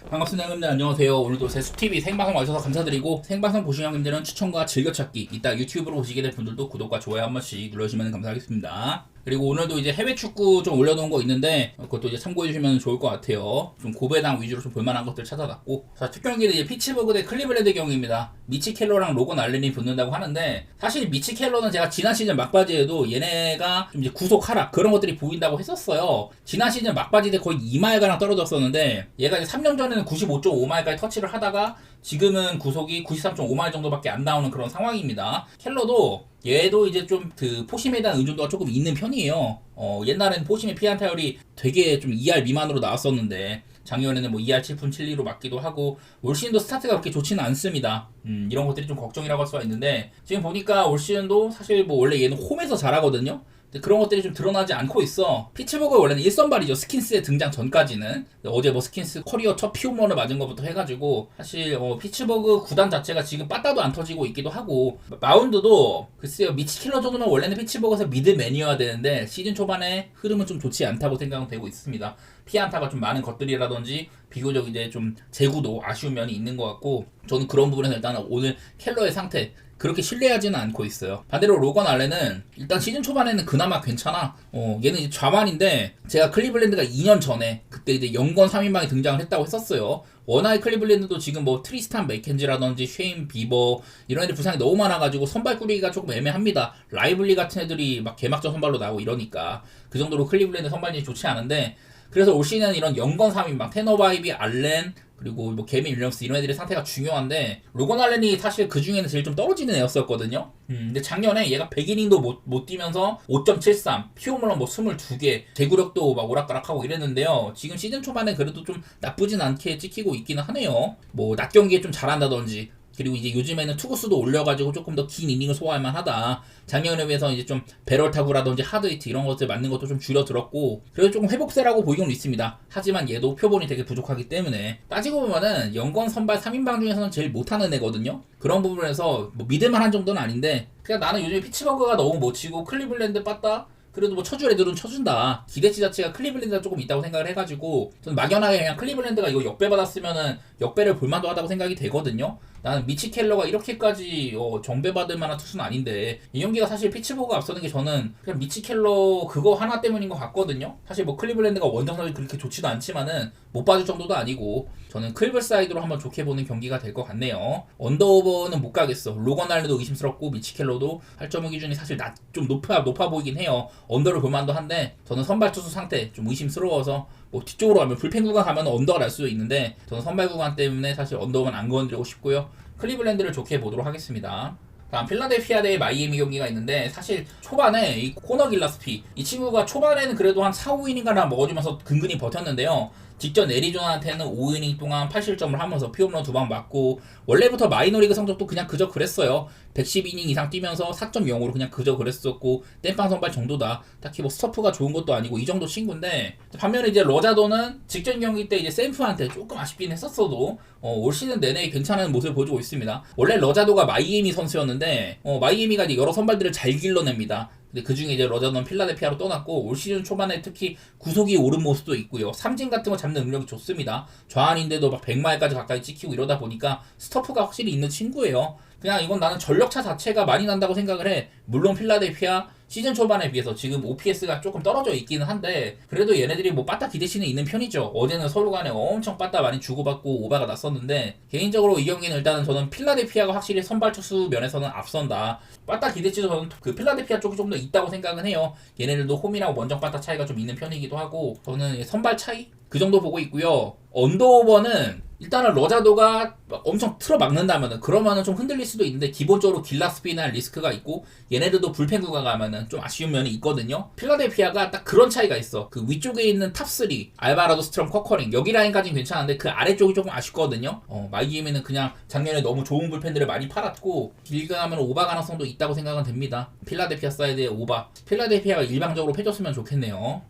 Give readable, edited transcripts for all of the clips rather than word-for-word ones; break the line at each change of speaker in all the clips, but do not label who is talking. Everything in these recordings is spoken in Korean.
반갑습니다 형님들, 안녕하세요. 오늘도 제수TV 생방송 와주셔서 감사드리고, 생방송 보시는 형님들은 추천과 즐겨찾기, 이따 유튜브로 보시게 될 분들도 구독과 좋아요 한 번씩 눌러주시면 감사하겠습니다. 그리고 오늘도 이제 해외 축구 좀 올려놓은 거 있는데 그것도 이제 참고해주시면 좋을 것 같아요. 좀 고배당 위주로 좀 볼만한 것들 찾아놨고, 자, 첫 경기는 이제 피츠버그 대 클리블랜드 경기입니다. 미치 켈러랑 로건 알렌이 붙는다고 하는데, 사실 미치 켈러는 제가 지난 시즌 막바지에도 얘네가 좀 이제 구속 하락 그런 것들이 보인다고 했었어요. 지난 시즌 막바지 때 거의 2마일가량 떨어졌었는데, 얘가 이제 3년 전에는 95.5마일까지 터치를 하다가 지금은 구속이 93.5마일 정도밖에 안 나오는 그런 상황입니다. 켈러도 얘도 이제 좀 그 포심에 대한 의존도가 조금 있는 편이에요. 옛날에는 포심의 피안 타율이 되게 좀 2할 미만으로 나왔었는데, 작년에는 뭐 2할 7푼 7리로 맞기도 하고, 올 시즌도 스타트가 그렇게 좋지는 않습니다. 이런 것들이 좀 걱정이라고 할 수가 있는데, 지금 보니까 올 시즌도 사실 뭐 원래 얘는 홈에서 잘하거든요. 근데 그런 것들이 좀 드러나지 않고 있어. 피츠버그 원래는 1선발이죠. 스킨스의 등장 전까지는. 어제 뭐 스킨스 커리어 첫 피홈런을 맞은 것부터 해가지고, 사실 피츠버그 구단 자체가 지금 빠따도 안 터지고 있기도 하고, 마운드도 글쎄요, 미치 킬러 정도면 원래는 피츠버그에서 미드맨이어야 되는데 시즌 초반에 흐름은 좀 좋지 않다고 생각되고 있습니다. 피안타가 좀 많은 것들이라든지 비교적 이제 좀 제구도 아쉬운 면이 있는 것 같고, 저는 그런 부분에서 일단 오늘 켈러의 상태 그렇게 신뢰하지는 않고 있어요. 반대로 로건 알렌은 일단 시즌 초반에는 그나마 괜찮아. 얘는 이제 좌완인데, 제가 클리블랜드가 2년 전에 그때 이제 영권 3인방이 등장을 했다고 했었어요. 워낙에 클리블랜드도 지금 뭐 트리스탄 맥켄지라든지 쉐인 비버 이런 애들 부상이 너무 많아가지고 선발 꾸리기가 조금 애매합니다. 라이블리 같은 애들이 막 개막전 선발로 나오고 이러니까 그 정도로 클리블랜드 선발이 좋지 않은데, 그래서 올 시즌은 이런 영건 3인방 테너바이비 알렌 그리고 뭐 개미 윌리엄스 이런 애들의 상태가 중요한데, 로건 알렌이 사실 그 중에는 제일 좀 떨어지는 애였었거든요. 근데 작년에 얘가 100이닝도 못 뛰면서 5.73, 피홈런 뭐 22개, 제구력도 막 오락가락하고 이랬는데요. 지금 시즌 초반에 그래도 좀 나쁘진 않게 찍히고 있기는 하네요. 뭐 낮 경기에 좀 잘한다든지, 그리고 이제 요즘에는 투구수도 올려가지고 조금 더 긴 이닝을 소화할 만하다. 작년에 비해서 이제 좀 배럴 타구라든지 하드히트 이런 것들 맞는 것도 좀 줄어들었고, 그래도 조금 회복세라고 보이고는 있습니다. 하지만 얘도 표본이 되게 부족하기 때문에, 따지고 보면은 영건 선발 3인방 중에서는 제일 못하는 애거든요. 그런 부분에서 뭐 믿을만한 정도는 아닌데, 그냥 나는 요즘에 피츠버그가 너무 못 치고 클리블랜드 빠따 그래도 뭐 쳐줄 애들은 쳐준다. 기대치 자체가 클리블랜드가 조금 있다고 생각을 해가지고, 저는 막연하게 그냥 클리블랜드가 이거 역배 받았으면은 역배를 볼만도 하다고 생각이 되거든요. 나는 미치 켈러가 이렇게까지 정배받을 만한 투수는 아닌데, 이 경기가 사실 피츠버그가 앞서는 게 저는 그냥 미치 켈러 그거 하나 때문인 것 같거든요. 사실 뭐 클리블랜드가 원정력이 그렇게 좋지도 않지만은 못 봐줄 정도도 아니고, 저는 클블 사이드로 한번 좋게 보는 경기가 될 것 같네요. 언더오버는 못 가겠어. 로건 알렌도 의심스럽고 미치 켈러도 8.5 기준이 사실 좀 높아 보이긴 해요. 언더를 볼만도 한데, 저는 선발 투수 상태 좀 의심스러워서, 뭐 뒤쪽으로 가면 불펜 구간 가면 언더가 날 수도 있는데, 저는 선발 구간 때문에 사실 언더만 안 건드리고 싶고요. 클리블랜드를 좋게 보도록 하겠습니다. 다음 필라델피아 대 마이애미 경기가 있는데, 사실 초반에 이 코너 길라스피 이 친구가 초반에는 그래도 한 4, 5이닝가나 먹어주면서 근근히 버텼는데요. 직전 애리조나한테는 5이닝 동안 8실점을 하면서 피홈런 2방 맞고, 원래부터 마이너리그 성적도 그냥 그저 그랬어요. 110이닝 이상 뛰면서 4.0으로 그냥 그저 그랬었고, 땜빵 선발 정도다. 딱히 뭐 스토프가 좋은 것도 아니고 이 정도 친구인데, 반면에 이제 러자도는 직전 경기 때 이제 샘프한테 조금 아쉽긴 했었어도 올 시즌 내내 괜찮은 모습을 보여주고 있습니다. 원래 러자도가 마이애미 선수였는데 마이애미가 이제 여러 선발들을 잘 길러냅니다. 근데 그 중에 이제 러자도는 필라델피아로 떠났고, 올 시즌 초반에 특히 구속이 오른 모습도 있고요. 삼진 같은 거 잡는 능력이 좋습니다. 좌완인데도 막 100마일까지 가까이 찍히고 이러다 보니까 스토프가 확실히 있는 친구예요. 그냥 이건 나는 전력차 자체가 많이 난다고 생각을 해. 물론 필라델피아 시즌 초반에 비해서 지금 OPS가 조금 떨어져 있기는 한데, 그래도 얘네들이 뭐 빠따 기대치는 있는 편이죠. 어제는 서로 간에 엄청 빠따 많이 주고받고 오바가 났었는데, 개인적으로 이 경기는 일단은 저는 필라델피아가 확실히 선발 투수 면에서는 앞선다. 빠따 기대치도 저는 그 필라델피아 쪽이 좀 더 있다고 생각은 해요. 얘네들도 홈이랑 원정 빠따 차이가 좀 있는 편이기도 하고, 저는 선발 차이? 그 정도 보고 있고요. 언더오버는 일단은 러자도가 엄청 틀어 막는다면은, 그러면은 좀 흔들릴 수도 있는데, 기본적으로 길라스피나 리스크가 있고, 얘네들도 불펜 구가 가면은 좀 아쉬운 면이 있거든요. 필라델피아가 딱 그런 차이가 있어. 그 위쪽에 있는 탑3 알바라도, 스트럼, 커커링 여기 라인까지는 괜찮은데 그 아래쪽이 조금 아쉽거든요. 마이애미는 그냥 작년에 너무 좋은 불펜들을 많이 팔았고, 길게 가면 오바 가능성도 있다고 생각은 됩니다. 필라델피아 사이드의 오바, 필라델피아가 일방적으로 패줬으면 좋겠네요.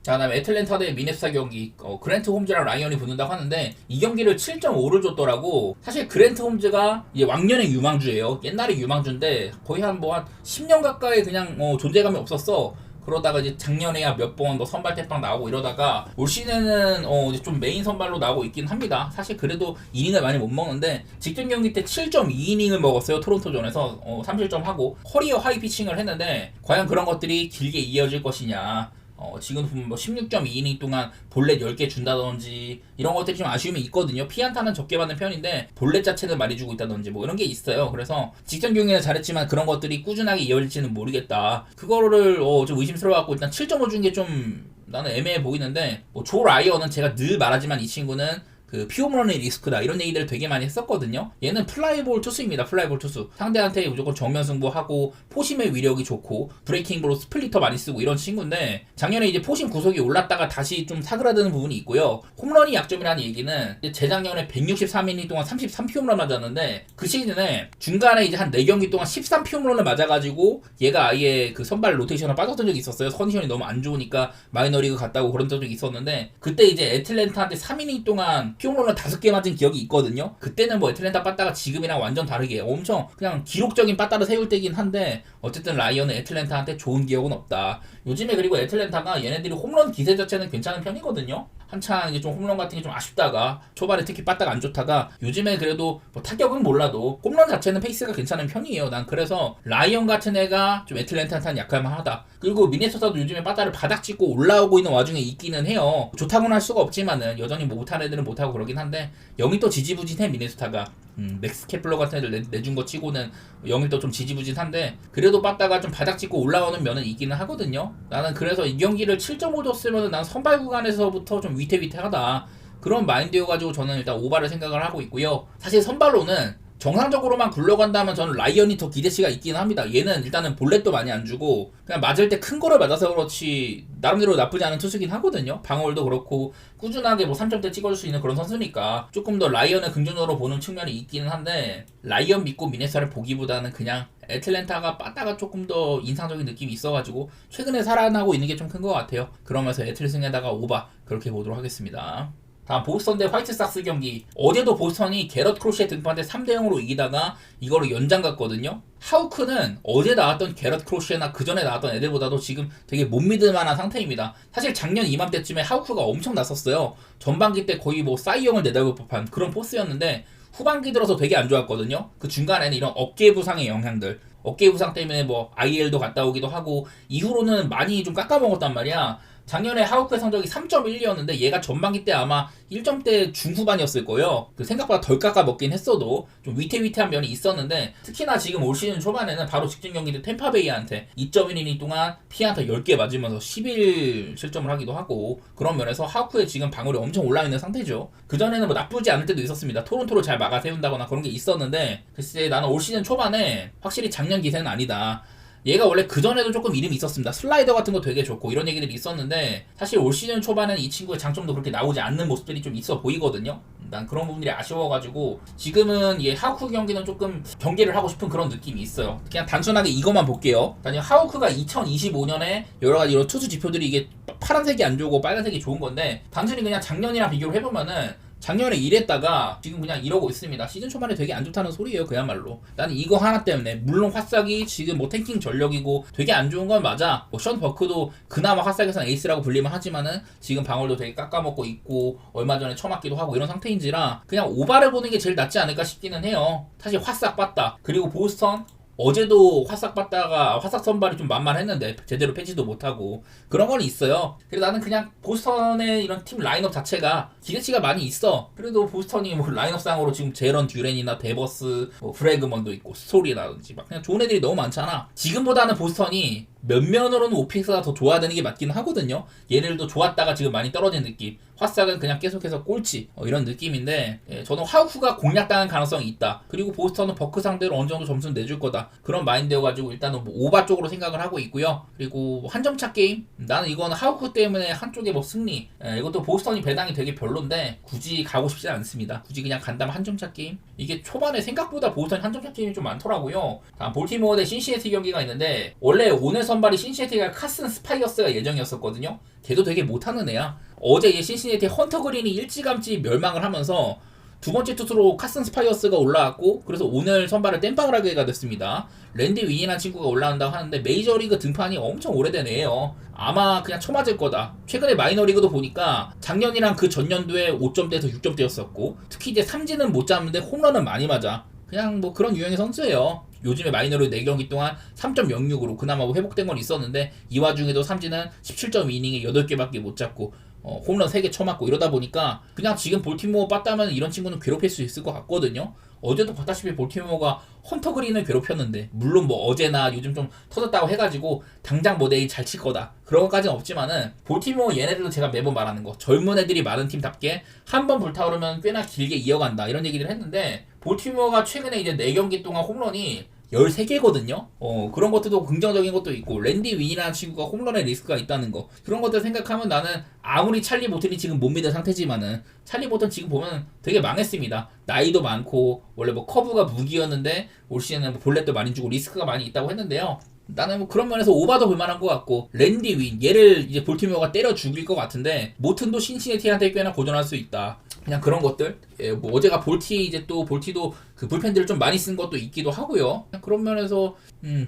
자, 그다음에 애틀랜타 대 미네소타 경기, 그랜트 홈즈랑 라이언이 붙는다고 하는데, 이 경기를 7.5를 줬더라고. 사실 그랜트 홈즈가 이제 왕년의 유망주예요. 옛날에 유망주인데 거의 한 10년 가까이 그냥 존재감이 없었어. 그러다가 이제 작년에야 몇 번 뭐 선발 대빵 나오고 이러다가 올 시즌은 이제 좀 메인 선발로 나오고 있긴 합니다. 사실 그래도 이닝을 많이 못 먹는데 직전 경기 때 7.2이닝을 먹었어요. 토론토전에서 3실점 하고 커리어 하이 피칭을 했는데 과연 그런 것들이 길게 이어질 것이냐. 지금 보면 뭐 16.2이닝 동안 볼넷 10개 준다든지 이런 것들이 좀 아쉬움이 있거든요. 피안타는 적게 받는 편인데 볼넷 자체는 많이 주고 있다든지 뭐 이런 게 있어요. 그래서 직전 경기는 잘했지만 그런 것들이 꾸준하게 이어질지는 모르겠다. 그거를 좀 의심스러워갖고 일단 7.5 준 게 좀 나는 애매해 보이는데 뭐 조 라이언은 제가 늘 말하지만 이 친구는 그 피홈런의 리스크다 이런 얘기들을 되게 많이 했었거든요. 얘는 플라이볼 투수입니다. 플라이볼 투수. 상대한테 무조건 정면 승부하고 포심의 위력이 좋고 브레이킹볼로 스플리터 많이 쓰고 이런 친구인데 작년에 이제 포심 구속이 올랐다가 다시 좀 사그라드는 부분이 있고요. 홈런이 약점이라는 얘기는 재작년에 163이닝 동안 33피홈런 맞았는데 그 시즌에 중간에 이제 한 4경기 동안 13피홈런을 맞아가지고 얘가 아예 그 선발 로테이션을 빠졌던 적이 있었어요. 컨디션이 너무 안 좋으니까 마이너리그 갔다고 그런 적이 있었는데 그때 이제 애틀랜타한테 3이닝 동안 피홈런을 5개 맞은 기억이 있거든요. 그때는 뭐 애틀랜타 빠따가 지금이랑 완전 다르게 엄청 그냥 기록적인 빠따를 세울 때긴 한데 어쨌든 라이언은 애틀랜타한테 좋은 기억은 없다. 요즘에 그리고 애틀랜타가 얘네들이 홈런 기세 자체는 괜찮은 편이거든요. 한창 이제 좀 홈런 같은 게 좀 아쉽다가 초반에 특히 빠따가 안 좋다가 요즘에 그래도 뭐 타격은 몰라도 홈런 자체는 페이스가 괜찮은 편이에요. 난 그래서 라이언 같은 애가 좀 애틀랜타한테는 약할 만하다. 그리고 미네소타도 요즘에 빠따를 바닥 찍고 올라오고 있는 와중에 있기는 해요. 좋다고는 할 수가 없지만은 여전히 뭐 못하는 애들은 못하고 그러긴 한데 영이 또 지지부진해 미네소타가. 맥스 케플러 같은 애들 내준 거 치고는 영이 또 좀 지지부진한데 그래도 빠따가 좀 바닥 찍고 올라오는 면은 있기는 하거든요. 나는 그래서 이 경기를 7.5 줬으면 난 선발 구간에서부터 좀 위태위태하다. 그런 마인드여가지고 저는 일단 오바를 생각을 하고 있고요. 사실 선발로는 정상적으로만 굴러간다면 저는 라이언이 더 기대치가 있긴 합니다. 얘는 일단은 볼넷도 많이 안 주고 그냥 맞을 때 큰 거를 맞아서 그렇지 나름대로 나쁘지 않은 투수긴 하거든요. 방어율도 그렇고 꾸준하게 뭐 3점대 찍어줄 수 있는 그런 선수니까 조금 더 라이언을 긍정적으로 보는 측면이 있기는 한데 라이언 믿고 미네소타를 보기보다는 그냥 애틀랜타가 빠따가 조금 더 인상적인 느낌이 있어가지고 최근에 살아나고 있는 게 좀 큰 것 같아요. 그러면서 애틀승에다가 오바 그렇게 보도록 하겠습니다. 다음 보스턴 대 화이트삭스 경기. 어제도 보스턴이 게럿 크로시의 등판대 3대0으로 이기다가 이거를 연장 갔거든요. 하우크는 어제 나왔던 게럿 크로시나 그 전에 나왔던 애들보다도 지금 되게 못 믿을 만한 상태입니다. 사실 작년 이맘때쯤에 하우크가 엄청 났었어요. 전반기 때 거의 뭐 싸이영을 내다볼 법한 그런 포스였는데 후반기 들어서 되게 안 좋았거든요. 그 중간에는 이런 어깨 부상의 영향들 어깨 부상 때문에 뭐 IL도 갔다 오기도 하고 이후로는 많이 좀 깎아먹었단 말이야. 작년에 하우크의 성적이 3.12였는데 얘가 전반기 때 아마 1점대 중후반이었을 거예요. 그 생각보다 덜 깎아먹긴 했어도 좀 위태위태한 면이 있었는데 특히나 지금 올 시즌 초반에는 바로 직전 경기 때 템파베이한테 2.1이닝 동안 피안타 10개 맞으면서 11 실점을 하기도 하고 그런 면에서 하우크의 지금 방어력이 엄청 올라있는 상태죠. 그전에는 뭐 나쁘지 않을 때도 있었습니다. 토론토를 잘 막아세운다거나 그런 게 있었는데 글쎄 나는 올 시즌 초반에 확실히 작년 기세는 아니다. 얘가 원래 그전에도 조금 이름이 있었습니다. 슬라이더 같은 거 되게 좋고 이런 얘기들이 있었는데 사실 올 시즌 초반에는 이 친구의 장점도 그렇게 나오지 않는 모습들이 좀 있어 보이거든요. 난 그런 부분들이 아쉬워가지고 지금은 얘 하우크 경기는 조금 경계를 하고 싶은 그런 느낌이 있어요. 그냥 단순하게 이것만 볼게요. 하우크가 2025년에 여러가지 이런 투수 지표들이 이게 파란색이 안 좋고 빨간색이 좋은 건데 단순히 그냥 작년이랑 비교를 해보면은 작년에 이랬다가 지금 그냥 이러고 있습니다. 시즌 초반에 되게 안 좋다는 소리예요. 그야말로. 나는 이거 하나 때문에 물론 화싹이 지금 뭐 탱킹 전력이고 되게 안 좋은 건 맞아. 뭐 션 버크도 그나마 화싹에서는 에이스라고 불리면 하지만은 지금 방어도 되게 깎아먹고 있고 얼마 전에 처맞기도 하고 이런 상태인지라 그냥 오바를 보는 게 제일 낫지 않을까 싶기는 해요. 사실 화싹 봤다. 그리고 보스턴 어제도 화싹 봤다가 화싹 선발이 좀 만만했는데 제대로 패치도 못하고 그런 건 있어요. 그래서 나는 그냥 보스턴의 이런 팀 라인업 자체가 기대치가 많이 있어. 그래도 보스턴이 뭐 라인업상으로 지금 제런 듀렌이나 데버스, 뭐 브래그먼도 있고 스토리라든지 막 그냥 좋은 애들이 너무 많잖아. 지금보다는 보스턴이 면면으로는 오픽스가 더 좋아야 되는 게 맞긴 하거든요. 얘네들도 좋았다가 지금 많이 떨어진 느낌. 화싹은 그냥 계속해서 꼴찌 이런 느낌인데 저는 하우크가 공략당한 가능성이 있다. 그리고 보스턴은 버크 상대로 어느 정도 점수는 내줄 거다. 그런 마인드여가지고 일단은 뭐 오바 쪽으로 생각을 하고 있고요. 그리고 한 점차 게임 나는 이거는 하우크 때문에 한쪽에 뭐 승리 이것도 보스턴이 배당이 되게 별론데 굳이 가고 싶지 않습니다. 굳이 그냥 간다면 한 점차 게임 이게 초반에 생각보다 보스턴이 한 점차 게임이 좀 많더라고요. 다음 볼티모어 대 신시내티 경기가 있는데 원래 오늘 선발이 신시내티가 카슨 스파이어스가 예정이었었거든요. 걔도 되게 못하는 애야. 어제 이 신시내티 헌터 그린이 일찌감치 멸망을 하면서 두 번째 투수로 카슨 스파이어스가 올라왔고 그래서 오늘 선발을 땜빵을 하게 됐습니다. 랜디 윈이라는 친구가 올라온다고 하는데 메이저리그 등판이 엄청 오래된 애예요. 아마 그냥 쳐맞을 거다. 최근에 마이너리그도 보니까 작년이랑 그 전년도에 5점대에서 6점대였었고 특히 이제 삼진은 못 잡는데 홈런은 많이 맞아. 그냥 뭐 그런 유형의 선수예요. 요즘에 마이너리그 4경기 동안 3.06으로 그나마 뭐 회복된 건 있었는데 이 와중에도 삼진은 17.2이닝에 8개밖에 못 잡고 홈런 3개 쳐맞고 이러다 보니까 그냥 지금 볼티모어 빠따면 이런 친구는 괴롭힐 수 있을 것 같거든요. 어제도 봤다시피 볼티모어가 헌터 그린을 괴롭혔는데 물론 뭐 어제나 요즘 좀 터졌다고 해가지고 당장 뭐 내일 잘 칠 거다 그런 것까지는 없지만은 볼티모어 얘네들도 제가 매번 말하는 거 젊은 애들이 많은 팀답게 한 번 불타오르면 꽤나 길게 이어간다 이런 얘기를 했는데 볼티모어가 최근에 이제 4경기 동안 홈런이 13개거든요. 그런 것들도 긍정적인 것도 있고 랜디 윈이라는 친구가 홈런의 리스크가 있다는 거 그런 것들 생각하면 나는 아무리 찰리 보튼이 지금 못 믿은 상태지만은 찰리 보튼 지금 보면 되게 망했습니다. 나이도 많고 원래 뭐 커브가 무기였는데 올 시즌은 뭐 볼넷도 많이 주고 리스크가 많이 있다고 했는데요. 나는 뭐 그런 면에서 오바도 볼만한 것 같고 랜디 윈 얘를 이제 볼티모어가 때려 죽일 것 같은데 모튼도 신시내티한테 꽤나 고전할 수 있다. 그냥 그런 것들. 뭐 어제가 볼티 이제 또 볼티도 그 불펜들을 좀 많이 쓴 것도 있기도 하고요. 그냥 그런 면에서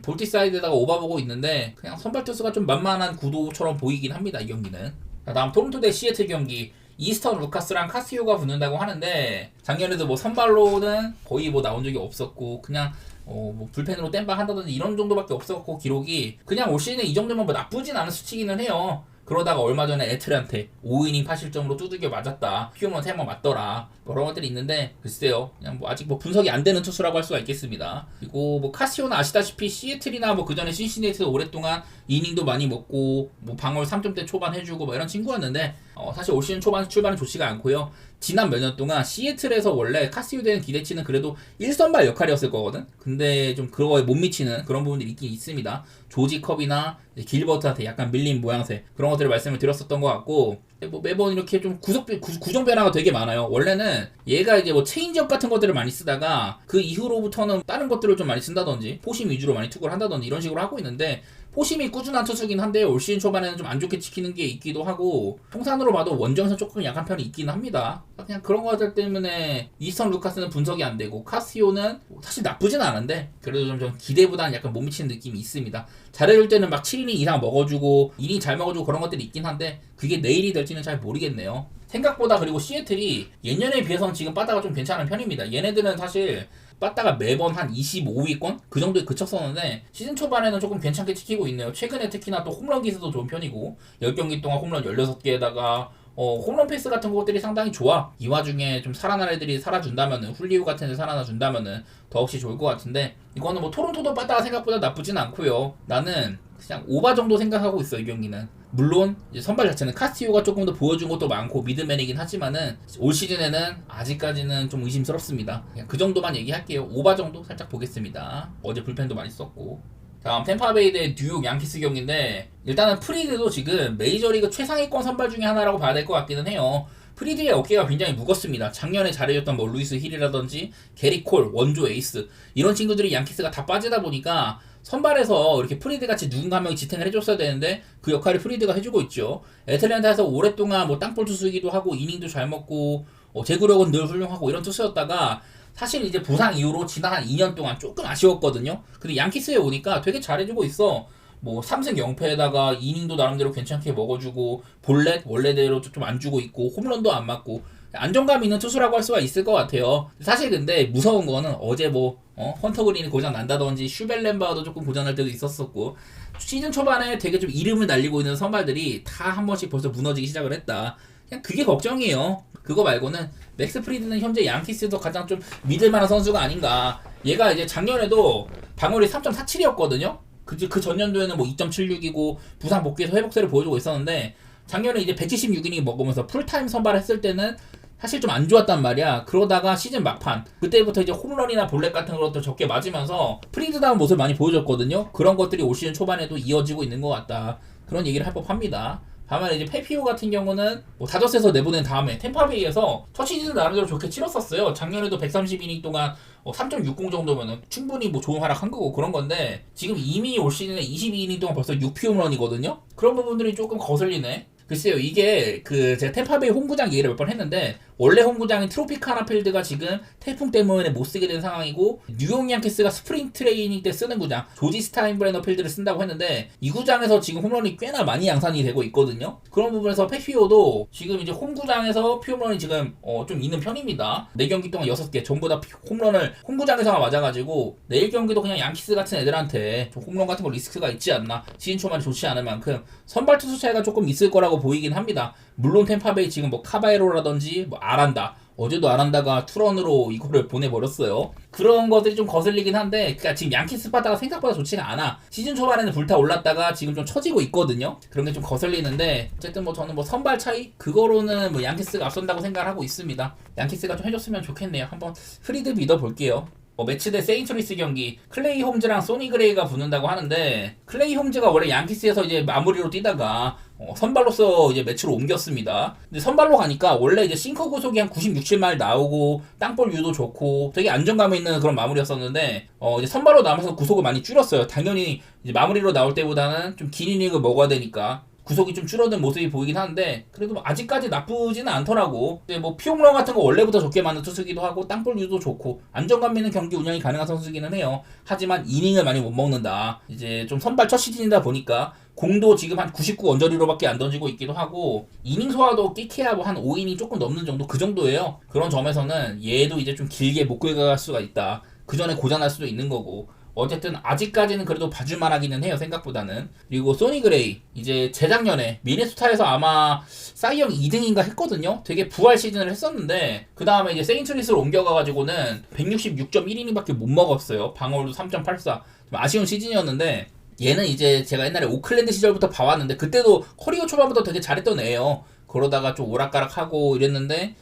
볼티 사이드에다가 오바 보고 있는데 그냥 선발 투수가 좀 만만한 구도처럼 보이긴 합니다 이 경기는. 다음 토론토 대 시애틀 경기. 이스턴 루카스랑 카시오가 붙는다고 하는데 작년에도 뭐 선발로는 거의 뭐 나온 적이 없었고 그냥 뭐 불펜으로 땜빵 한다든지 이런 정도밖에 없었고 기록이 그냥 올 시즌에 이 정도면 뭐 나쁘진 않은 수치기는 해요. 그러다가 얼마 전에 애틀한테 5이닝 8실점으로 두들겨 맞았다. 피오먼 3번 맞더라. 그런 것들이 있는데 글쎄요. 그냥 뭐 아직 뭐 분석이 안 되는 투수라고 할 수가 있겠습니다. 그리고 뭐 카시오는 아시다시피 시애틀이나 뭐 그전에 신시내티에서 오랫동안 이닝도 많이 먹고 뭐 방어를 3점대 초반 해주고 뭐 이런 친구였는데 사실 올 시즌 초반 출발은 좋지가 않고요. 지난 몇 년 동안 시애틀에서 원래 카시오 대는 기대치는 그래도 1선발 역할이었을 거거든. 근데 좀 그거에 못 미치는 그런 부분들이 있긴 있습니다. 조지 컵이나 길버트한테 약간 밀린 모양새 그런 것들을 말씀을 드렸었던 것 같고 뭐 매번 이렇게 좀 구종 변화가 되게 많아요. 원래는 얘가 이제 뭐 체인지업 같은 것들을 많이 쓰다가 그 이후로부터는 다른 것들을 좀 많이 쓴다든지 포심 위주로 많이 투구를 한다든지 이런 식으로 하고 있는데 포심이 꾸준한 투수긴 한데 올 시즌 초반에는 좀 안 좋게 찍히는 게 있기도 하고 통산으로 봐도 원정에서 조금 약한 편이 있긴 합니다. 그냥 그런 것들 때문에 이스턴 루카스는 분석이 안 되고 카시오는 사실 나쁘진 않은데 그래도 좀 기대보다는 약간 못 미치는 느낌이 있습니다. 잘해줄 때는 막 7이닝 이상 먹어주고 이닝 잘 먹어주고 그런 것들이 있긴 한데 그게 내일이 될지는 잘 모르겠네요. 생각보다 그리고 시애틀이 예년에 비해서는 지금 빠따가 좀 괜찮은 편입니다. 얘네들은 사실 빠따가 매번 한 25위권? 그 정도에 그쳤었는데 시즌 초반에는 조금 괜찮게 지키고 있네요. 최근에 특히나 또 홈런 기세도 좋은 편이고 10경기 동안 홈런 16개에다가 홈런 페이스 같은 것들이 상당히 좋아. 이 와중에 좀 살아날 애들이 살아준다면은 훌리우 같은 애 살아나준다면은 더없이 좋을 것 같은데 이거는 뭐 토론토도 빠따가 생각보다 나쁘진 않고요. 나는 그냥 오바 정도 생각하고 있어 이 경기는. 물론 이제 선발 자체는 카스티오가 조금 더 보여준 것도 많고 미드맨이긴 하지만은 올 시즌에는 아직까지는 좀 의심스럽습니다. 그냥 그 정도만 얘기할게요. 오바 정도 살짝 보겠습니다. 어제 불펜도 많이 썼고. 다음 템파베이 대 뉴욕 양키스 경기인데 일단은 프리드도 지금 메이저리그 최상위권 선발 중에 하나라고 봐야 될 것 같기는 해요. 프리드의 어깨가 굉장히 무겁습니다. 작년에 잘해줬던 뭐 루이스 힐이라든지 게리 콜, 원조 에이스 이런 친구들이 양키스가 다 빠지다 보니까 선발에서 이렇게 프리드 같이 누군가 한 명이 지탱을 해줬어야 되는데 그 역할을 프리드가 해주고 있죠. 애틀랜타에서 오랫동안 뭐 땅볼 투수이기도 하고 이닝도 잘 먹고 제구력은 늘 훌륭하고 이런 투수였다가 사실 이제 부상 이후로 지난 한 2년 동안 조금 아쉬웠거든요. 근데 양키스에 오니까 되게 잘해주고 있어. 뭐 3승 0패에다가 이닝도 나름대로 괜찮게 먹어주고 볼넷 원래대로 좀 안 주고 있고 홈런도 안 맞고 안정감 있는 투수라고 할 수가 있을 것 같아요. 사실 근데 무서운 거는 어제 뭐 헌터 그린이 고장 난다든지 슈벨렌바도 조금 고장날 때도 있었었고 시즌 초반에 되게 좀 이름을 날리고 있는 선발들이 다 한 번씩 벌써 무너지기 시작을 했다. 그냥 그게 걱정이에요. 그거 말고는 맥스 프리드는 현재 양키스에서 가장 좀 믿을만한 선수가 아닌가. 얘가 이제 작년에도 방어율이 3.47이었거든요. 그 전년도에는 뭐 2.76이고 부상 복귀해서 회복세를 보여주고 있었는데 작년에 이제 176이닝 먹으면서 풀타임 선발했을 때는 사실 좀 안 좋았단 말이야. 그러다가 시즌 막판 그때부터 이제 홈런이나 볼넷 같은 것도 적게 맞으면서 프리드다운 모습을 많이 보여줬거든요. 그런 것들이 올 시즌 초반에도 이어지고 있는 것 같다. 그런 얘기를 할 법합니다. 다만 이제 페피오 같은 경우는 뭐 다저스에서 내보낸 다음에 템파베이에서 첫 시즌 나름대로 좋게 치렀었어요. 작년에도 130이닝 동안 3.60 정도면은 충분히 뭐 좋은 활약한 거고 그런 건데 지금 이미 올 시즌에 22이닝 동안 벌써 6피 홈런이거든요. 그런 부분들이 조금 거슬리네. 글쎄요, 이게 제가 템파베이 홈구장 얘기를 몇 번 했는데 원래 홈구장인 트로피카나 필드가 지금 태풍 때문에 못 쓰게 된 상황이고, 뉴욕 양키스가 스프링 트레이닝 때 쓰는 구장 조지 스타인브레너 필드를 쓴다고 했는데, 이 구장에서 지금 홈런이 꽤나 많이 양산이 되고 있거든요. 그런 부분에서 패피오도 지금 이제 홈구장에서 피홈런이 지금 좀 있는 편입니다. 4경기 동안 6개 전부 다 홈런을 홈구장에서만 맞아가지고, 내일 경기도 그냥 양키스 같은 애들한테 좀 홈런 같은 거 리스크가 있지 않나, 시즌 초반에 좋지 않을 만큼 선발 투수 차이가 조금 있을 거라고 보이긴 합니다. 물론 템파베이 지금 뭐 카바에로라든지 뭐 아란다, 어제도 아란다가 투런으로 이거를 보내버렸어요. 그런 것들이 좀 거슬리긴 한데, 그러니까 지금 양키스 바다가 생각보다 좋지가 않아. 시즌 초반에는 불타올랐다가 지금 좀 처지고 있거든요. 그런 게 좀 거슬리는데, 어쨌든 뭐 저는 뭐 선발 차이 그거로는 뭐 양키스가 앞선다고 생각을 하고 있습니다. 양키스가 좀 해줬으면 좋겠네요. 한번 프리드 믿어볼게요. 매치 대 세인트루이스 경기, 클레이 홈즈랑 소니 그레이가 붙는다고 하는데, 클레이 홈즈가 원래 양키스에서 이제 마무리로 뛰다가 선발로서 이제 매치로 옮겼습니다. 근데 선발로 가니까 원래 이제 싱커 구속이 한 96, 7마일 나오고 땅볼 유도 좋고 되게 안정감 있는 그런 마무리였었는데, 이제 선발로 남아서 구속을 많이 줄였어요. 당연히 이제 마무리로 나올 때보다는 좀 긴 이닝을 먹어야 되니까 구속이 좀 줄어든 모습이 보이긴 하는데, 그래도 뭐 아직까지 나쁘지는 않더라고. 근데 뭐 피홈런 같은 거 원래부터 좋게 맞는 투수기도 하고 땅볼 유도 좋고 안정감 있는 경기 운영이 가능한 선수기는 해요. 하지만 이닝을 많이 못 먹는다. 이제 좀 선발 첫 시즌이다 보니까 공도 지금 한 99 언저리로밖에 안 던지고 있기도 하고, 이닝 소화도 끼케야 뭐 한 5이닝 조금 넘는 정도, 그 정도예요. 그런 점에서는 얘도 이제 좀 길게 못 끌어갈 수가 있다. 그 전에 고장날 수도 있는 거고. 어쨌든 아직까지는 그래도 봐줄만 하기는 해요, 생각보다는. 그리고 소니 그레이, 이제 재작년에 미네소타에서 아마 사이영 2등인가 했거든요. 되게 부활 시즌을 했었는데, 그 다음에 이제 세인트루이스로 옮겨가가지고는 166.1이닝밖에 못 먹었어요. 방어율도 3.84. 좀 아쉬운 시즌이었는데, 얘는 이제 제가 옛날에 오클랜드 시절부터 봐왔는데, 그때도 커리어 초반부터 되게 잘했던 애예요. 그러다가 좀 오락가락하고 이랬는데,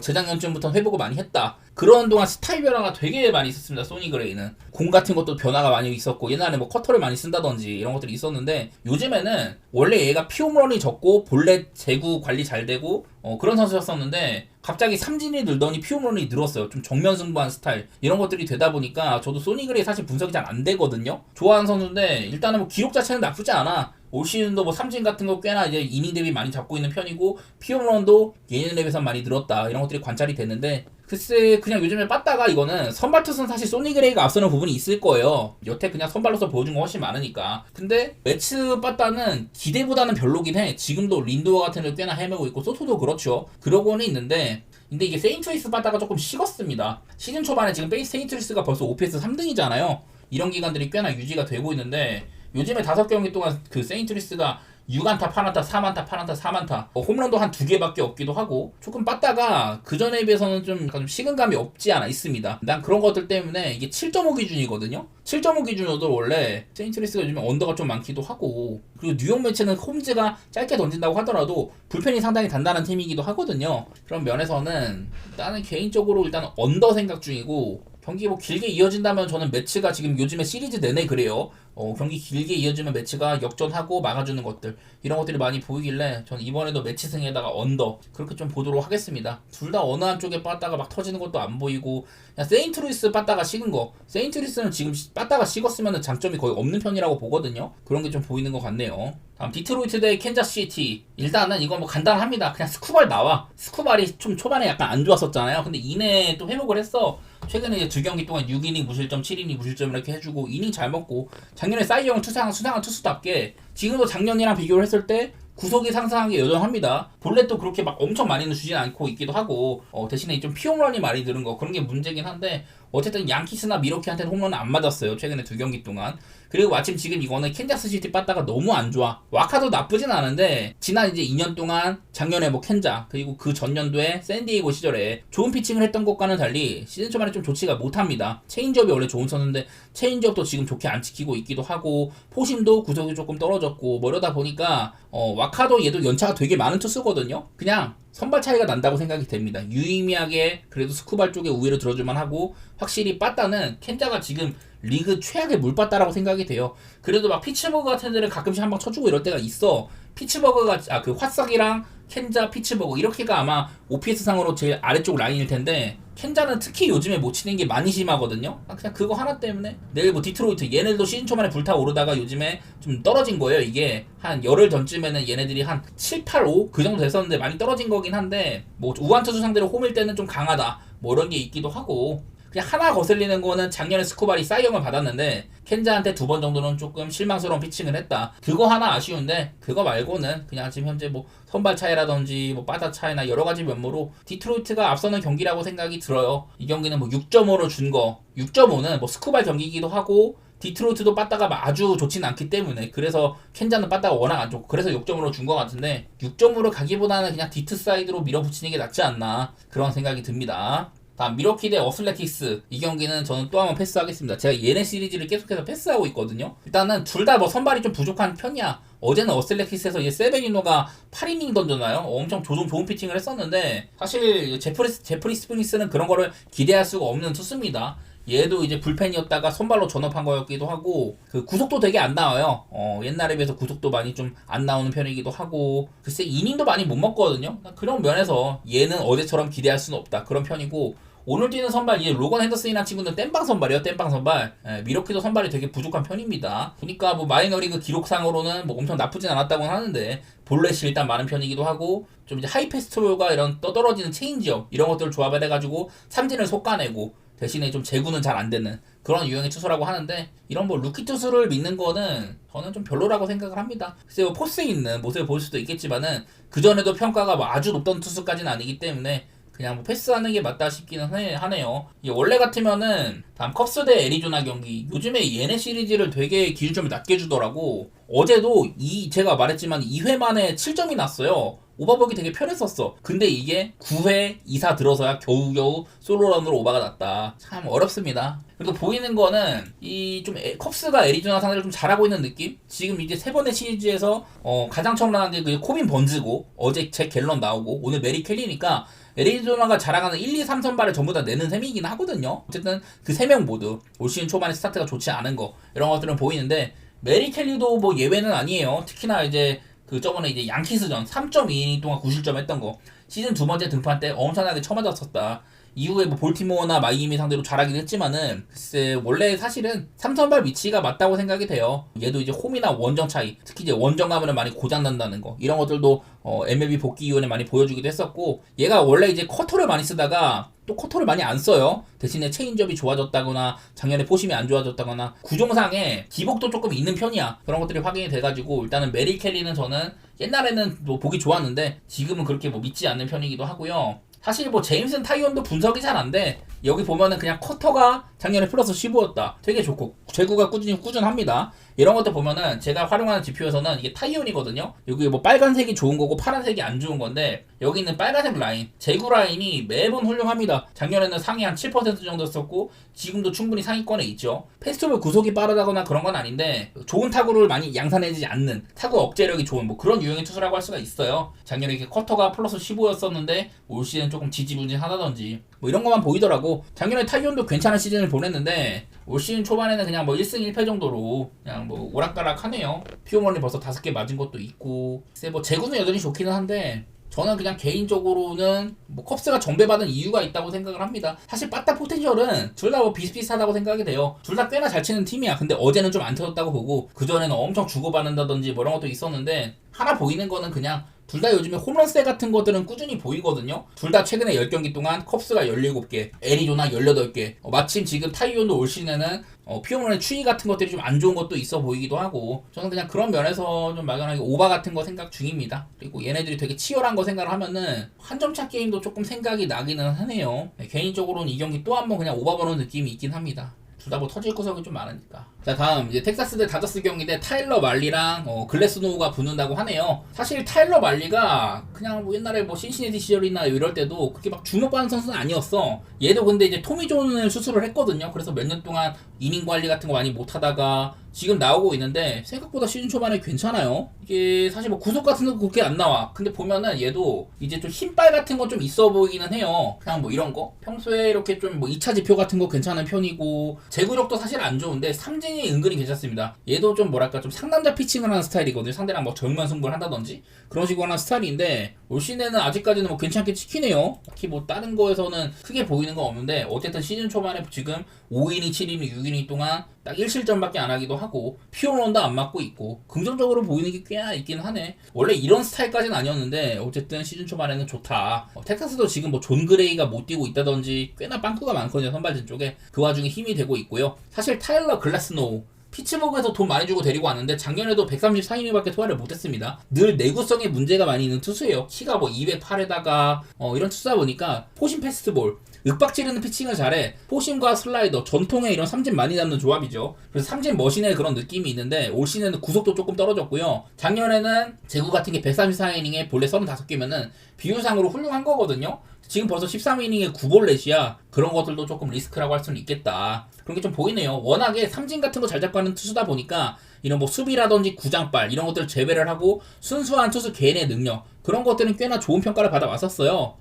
재작년쯤부터 회복을 많이 했다. 그런 동안 스타일 변화가 되게 많이 있었습니다. 소니 그레이는 공 같은 것도 변화가 많이 있었고, 옛날에 뭐 커터를 많이 쓴다든지 이런 것들이 있었는데, 요즘에는 원래 얘가 피홈런이 적고 볼넷 제구 관리 잘 되고 그런 선수였었는데, 갑자기 삼진이 늘더니 피홈런이 늘었어요. 좀 정면 승부한 스타일, 이런 것들이 되다 보니까 저도 소니 그레이 사실 분석이 잘 안 되거든요. 좋아하는 선수인데 일단은 뭐 기록 자체는 나쁘지 않아. 올 시즌도 뭐 삼진 같은 거 꽤나 이제 이닝 대비 많이 잡고 있는 편이고, 피홈런도 예년에 비해서 많이 늘었다, 이런 것들이 관찰이 되는데, 글쎄 그냥 요즘에 빠따가, 이거는 선발 투수는 사실 소니 그레이가 앞서는 부분이 있을 거예요. 여태 그냥 선발로서 보여준 거 훨씬 많으니까. 근데 매츠 빠따는 기대보다는 별로긴 해. 지금도 린도어 같은 애를 꽤나 헤매고 있고, 소토도 그렇죠. 그러고는 있는데, 근데 이게 세인트루이스 빠따가 조금 식었습니다. 시즌 초반에 지금 세인트루이스가 벌써 OPS 3등이잖아요. 이런 기간들이 꽤나 유지가 되고 있는데, 요즘에 5경기 동안 그 세인트루이스가 6안타, 8안타, 3안타, 8안타, 4안타, 홈런도 한 2개밖에 없기도 하고, 조금 빠따가 그전에 비해서는 좀 약간 좀 식은감이 없지 않아 있습니다. 난 그런 것들 때문에 이게 7.5 기준이거든요. 7.5 기준으로도 원래 세인트루이스가 요즘에 언더가 좀 많기도 하고, 그리고 뉴욕 매치는 홈즈가 짧게 던진다고 하더라도 불펜이 상당히 단단한 팀이기도 하거든요. 그런 면에서는 나는 개인적으로 일단 언더 생각 중이고, 경기 뭐 길게 이어진다면 저는 매치가 지금 요즘에 시리즈 내내 그래요. 경기 길게 이어지면 매치가 역전하고 막아주는 것들, 이런 것들이 많이 보이길래 저는 이번에도 매치 승에다가 언더 그렇게 좀 보도록 하겠습니다. 둘 다 어느 한쪽에 빠따가 막 터지는 것도 안 보이고, 그냥 세인트루이스 빠따가 식은 거, 세인트루이스는 지금 빠따가 식었으면 장점이 거의 없는 편이라고 보거든요. 그런 게 좀 보이는 것 같네요. 다음 디트로이트 대 캔자스시티. 일단은 이건 뭐 간단합니다. 그냥 스쿠발 나와. 스쿠발이 좀 초반에 약간 안 좋았었잖아요. 근데 이내 또 회복을 했어. 최근에 이제 2경기 동안 6이닝 무실점, 7이닝 무실점 이렇게 해주고, 이닝 잘 먹고, 작년에 사이영 수상한 투수답게 지금도 작년이랑 비교를 했을 때 구속이 상승한 게 여전합니다. 볼넷도 그렇게 막 엄청 많이는 주진 않고 있기도 하고, 대신에 좀 피홈런이 많이 들은 거, 그런 게 문제긴 한데, 어쨌든 양키스나 미러키한테는 홈런은 안 맞았어요, 최근에 2경기 동안. 그리고 마침 지금 이거는 캔자스시티 빠따가 너무 안 좋아. 와카도 나쁘진 않은데, 지난 이제 2년 동안 작년에 뭐 캔자, 그리고 그 전년도에 샌디에이고 시절에 좋은 피칭을 했던 것과는 달리 시즌 초반에 좀 좋지가 못합니다. 체인지업이 원래 좋은 선수인데 체인지업도 지금 좋게 안 지키고 있기도 하고, 포심도 구속이 조금 떨어졌고, 뭐 이러다 보니까 와카도 얘도 연차가 되게 많은 투수거든요. 그냥 선발 차이가 난다고 생각이 됩니다. 유의미하게 그래도 스쿠발 쪽에 우위를 들어줄만 하고, 확실히 빠따는 캔자가 지금 리그 최악의 물빠따라고 생각이 돼요. 그래도 막 피츠버그 같은 데는 가끔씩 한방 쳐주고 이럴 때가 있어. 피츠버그가 그 화석이랑 캔자, 피츠버그 이렇게가 아마 OPS 상으로 제일 아래쪽 라인일 텐데, 켄자는 특히 요즘에 못 치는 게 많이 심하거든요. 그냥 그거 하나 때문에 내일 뭐 디트로이트 얘네들도 시즌 초반에 불타오르다가 요즘에 좀 떨어진 거예요. 이게 한 열흘 전쯤에는 얘네들이 한 7, 8, 5 그 정도 됐었는데 많이 떨어진 거긴 한데 뭐 우한 투수 상대로 홈일 때는 좀 강하다 뭐 이런 게 있기도 하고 그냥 하나 거슬리는 거는 작년에 스코발이 사이영을 받았는데 켄자한테 2번 정도는 조금 실망스러운 피칭을 했다. 그거 하나 아쉬운데 그거 말고는 그냥 지금 현재 뭐 선발 차이라든지 뭐 바다 차이나 여러 가지 면모로 디트로이트가 앞서는 경기라고 생각이 들어요. 이 경기는 뭐 6.5로 준 거, 6.5는 뭐 스코발 경기이기도 하고 디트로이트도 빠따가 아주 좋진 않기 때문에 그래서 켄자는 빠따가 워낙 안 좋고 그래서 6점으로 준 것 같은데 6점으로 가기보다는 그냥 디트 사이드로 밀어붙이는 게 낫지 않나 그런 생각이 듭니다. 다음 미러키 대 어슬레틱스 이 경기는 저는 또 한번 패스하겠습니다. 제가 얘네 시리즈를 계속해서 패스하고 있거든요. 일단은 둘 다 뭐 선발이 좀 부족한 편이야. 어제는 어슬레틱스에서 이제 세베리노가 8이닝 던졌나요? 엄청 좋은 피칭을 했었는데 사실 제프리 스프링스는 그런 거를 기대할 수가 없는 투수입니다. 얘도 이제 불펜이었다가 선발로 전업한 거였기도 하고 그 구속도 되게 안 나와요. 옛날에 비해서 구속도 많이 좀 안 나오는 편이기도 하고 글쎄 이닝도 많이 못 먹거든요. 그런 면에서 얘는 어제처럼 기대할 수는 없다 그런 편이고 오늘 뛰는 선발 이제 로건 핸더슨이라는 친구는 땜빵 선발이에요. 땜빵 선발. 미러키도 선발이 되게 부족한 편입니다. 보니까 뭐 마이너리그 기록상으로는 뭐 엄청 나쁘진 않았다고는 하는데 볼넷이 일단 많은 편이기도 하고 좀 이제 하이 패스트볼과 이런 떠떨어지는 체인지업 이런 것들을 조합을 해가지고 삼진을 솎아내고 대신에 좀 제구는 잘 안 되는 그런 유형의 투수라고 하는데 이런 뭐 루키 투수를 믿는 거는 저는 좀 별로라고 생각을 합니다. 글쎄 뭐 포스에 있는 모습을 볼 수도 있겠지만은 그전에도 평가가 뭐 아주 높던 투수까지는 아니기 때문에 그냥 뭐 패스하는 게 맞다 싶기는 하네요. 이게 원래 같으면은 다음 컵스 대 애리조나 경기 요즘에 얘네 시리즈를 되게 기준점을 낮게 주더라고. 어제도 제가 말했지만 2회 만에 7점이 났어요. 오버보기 되게 편했었어. 근데 이게 9회 2사 들어서야 겨우겨우 솔로런으로 오버가 났다. 참 어렵습니다. 그리고 보이는 거는 이 좀 컵스가 애리조나 상대를 좀 잘하고 있는 느낌? 지금 이제 3번의 시리즈에서 가장 첨단한 게 그 코빈 번즈고 어제 잭 갤런 나오고 오늘 메리 켈리니까 애리조나가 자랑하는 1, 2, 3선발을 전부 다 내는 셈이긴 하거든요. 어쨌든 그 3명 모두 올 시즌 초반에 스타트가 좋지 않은 거 이런 것들은 보이는데 메리 켈리도 뭐 예외는 아니에요. 특히나 이제 그 저번에 이제 양키스전 3.2이닝 동안 9실점 했던 거 시즌 2번째 등판 때 엄청나게 쳐맞았었다. 이후에 뭐 볼티모어나 마이애미 상대로 잘하긴 했지만은 글쎄 원래 사실은 3선발 위치가 맞다고 생각이 돼요. 얘도 이제 홈이나 원정 차이 특히 이제 원정 가면은 많이 고장난다는 거 이런 것들도 MLB 복귀 이후에 많이 보여주기도 했었고 얘가 원래 이제 커터를 많이 쓰다가 또 커터를 많이 안 써요. 대신에 체인지업이 좋아졌다거나 작년에 포심이 안 좋아졌다거나 구종상에 기복도 조금 있는 편이야. 그런 것들이 확인이 돼가지고 일단은 메리 켈리는 저는 옛날에는 뭐 보기 좋았는데 지금은 그렇게 뭐 믿지 않는 편이기도 하고요. 사실 뭐 제임슨 타이온도 분석이 잘 안 돼. 여기 보면은 그냥 커터가 작년에 플러스 15였다. 되게 좋고 제구가 꾸준합니다. 이런 것들 보면은 제가 활용하는 지표에서는 이게 타이온이거든요. 여기 뭐 빨간색이 좋은 거고 파란색이 안 좋은 건데 여기 있는 빨간색 라인, 제구 라인이 매번 훌륭합니다. 작년에는 상위 한 7% 정도 썼고 지금도 충분히 상위권에 있죠. 패스트볼 구속이 빠르다거나 그런 건 아닌데 좋은 타구를 많이 양산해지지 않는 타구 억제력이 좋은 뭐 그런 유형의 투수라고 할 수가 있어요. 작년에 이렇게 커터가 플러스 15였었는데 올 시즌 조금 지지부진하다든지 뭐 이런 것만 보이더라고. 작년에 타이온도 괜찮은 시즌을 보냈는데 올 시즌 초반에는 그냥 뭐 1승 1패 정도로 그냥 뭐 오락가락하네요. 피오머니 벌써 5개 맞은 것도 있고 글쎄 뭐 제구는 여전히 좋기는 한데 저는 그냥 개인적으로는 뭐 컵스가 정배받은 이유가 있다고 생각을 합니다. 사실 빠따 포텐셜은 둘 다 뭐 비슷비슷하다고 생각이 돼요. 둘 다 꽤나 잘 치는 팀이야. 근데 어제는 좀 안 터졌다고 보고 그전에는 엄청 주고받는다든지 뭐 이런 것도 있었는데 하나 보이는 거는 그냥 둘 다 요즘에 홈런세 같은 것들은 꾸준히 보이거든요. 둘 다 최근에 10경기 동안 컵스가 17개, 애리조나 18개. 마침 지금 타이온도 올 시즌에는 피홈런의 추이 같은 것들이 좀 안 좋은 것도 있어 보이기도 하고 저는 그냥 그런 면에서 좀 막연하게 오바 같은 거 생각 중입니다. 그리고 얘네들이 되게 치열한 거 생각을 하면은 한 점차 게임도 조금 생각이 나기는 하네요. 개인적으로는 이 경기 또 한번 그냥 오바 보는 느낌이 있긴 합니다. 둘 다 뭐 터질 구석이 좀 많으니까. 자 다음 이제 텍사스 대 다저스 경기인데 타일러 말리랑 글래스노우가 붙는다고 하네요. 사실 타일러 말리가 그냥 뭐 옛날에 뭐 신시내티 시절이나 이럴 때도 그렇게 막 주목받는 선수는 아니었어. 얘도 근데 이제 토미 존을 수술을 했거든요. 그래서 몇 년 동안 이닝 관리 같은 거 많이 못하다가 지금 나오고 있는데 생각보다 시즌 초반에 괜찮아요. 이게 사실 뭐 구속 같은 거 그렇게 안 나와. 근데 보면은 얘도 이제 좀 흰빨 같은 거 좀 있어 보이기는 해요. 그냥 뭐 이런 거 평소에 이렇게 좀 뭐 2차 지표 같은 거 괜찮은 편이고 제구력도 사실 안 좋은데 삼진이 은근히 괜찮습니다. 얘도 좀 뭐랄까 좀 상남자 피칭을 하는 스타일이거든요. 상대랑 뭐 정면 승부를 한다든지 그런 식으로 하는 스타일인데 올 시즌에는 아직까지는 뭐 괜찮게 찍히네요. 딱히 뭐 다른 거에서는 크게 보이는 건 없는데 어쨌든 시즌 초반에 지금 5이닝, 7이닝, 6이닝 동안 딱 1실점밖에 안 하기도 하고 피홈런도 안 맞고 있고 긍정적으로 보이는 게 꽤나 있긴 하네. 원래 이런 스타일까지는 아니었는데 어쨌든 시즌 초반에는 좋다. 텍사스도 지금 뭐 존 그레이가 못 뛰고 있다든지 꽤나 빵꾸가 많거든요. 선발진 쪽에. 그 와중에 힘이 되고 있고요. 사실 타일러 글래스노우 피츠버그에서 돈 많이 주고 데리고 왔는데 작년에도 134이닝밖에 소화를 못했습니다. 늘 내구성에 문제가 많이 있는 투수예요. 키가 뭐 208에다가 이런 투수다 보니까 포심 패스트볼 윽박 지르는 피칭을 잘해. 포심과 슬라이더 전통의 이런 삼진 많이 잡는 조합이죠. 그래서 삼진 머신의 그런 느낌이 있는데 올 시즌에는 구속도 조금 떨어졌고요. 작년에는 제구 같은 게 134이닝에 본래 35개면은 비율상으로 훌륭한 거거든요. 지금 벌써 13이닝에 9볼넷이야. 그런 것들도 조금 리스크라고 할 수는 있겠다. 그런 게 좀 보이네요. 워낙에 삼진 같은 거 잘 잡고 하는 투수다 보니까 이런 뭐 수비라든지 구장발 이런 것들을 제외를 하고 순수한 투수 개인의 능력 그런 것들은 꽤나 좋은 평가를 받아왔었어요.